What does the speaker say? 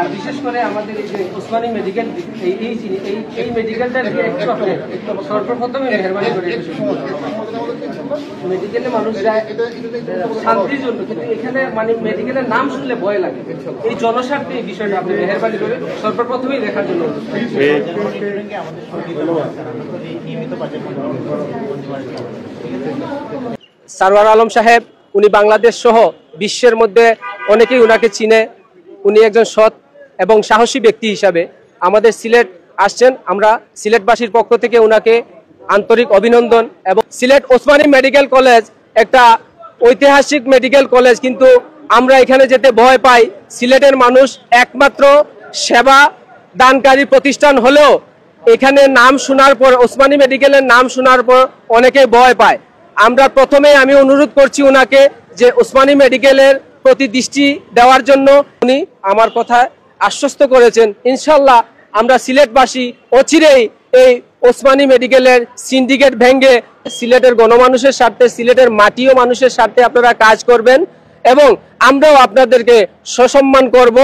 আর বিশেষ করে আমাদের এই যে ওসমানী মেডিকেল এই মেডিকেলটা সর্বপ্রথমে মেহরবানি করে মেডিকেলে মানুষ যায় শান্তির জন্য, কিন্তু এখানে মানে মেডিকেলের নাম শুনলে ভয় লাগে। এই জনস্বার্থে এই বিষয়টা আপনি মেহরবানি করে সর্বপ্রথমেই দেখার জন্য। সারওয়ার আলম সাহেব উনি বাংলাদেশ সহ বিশ্বের মধ্যে অনেকেই উনাকে চিনে। উনি একজন সৎ এবং সাহসী ব্যক্তি হিসাবে আমাদের সিলেট আসছেন। আমরা সিলেটবাসীর পক্ষ থেকে উনাকে আন্তরিক অভিনন্দন। এবং সিলেট ওসমানী মেডিকেল কলেজ একটা ঐতিহাসিক মেডিকেল কলেজ, কিন্তু আমরা এখানে যেতে ভয় পাই। সিলেটের মানুষ একমাত্র সেবা দানকারী প্রতিষ্ঠান হলেও এখানে নাম শোনার পর, ওসমানী মেডিকেলের নাম শোনার পর অনেকে ভয় পায়। আমরা প্রথমে আমি অনুরোধ করছি ওনাকে যে ওসমানী মেডিকেলের প্রতি দৃষ্টি দেওয়ার জন্য। উনি আমার কথা আশ্বস্ত করেছেন। ইনশাল্লাহ আমরা সিলেটবাসী অচিরেই এই ওসমানী মেডিকেলের সিন্ডিকেট ভেঙে সিলেটের গণমানুষের স্বার্থে, সিলেটের মাটি ও মানুষের স্বার্থে আপনারা কাজ করবেন এবং আমরাও আপনাদেরকে সসম্মান করব।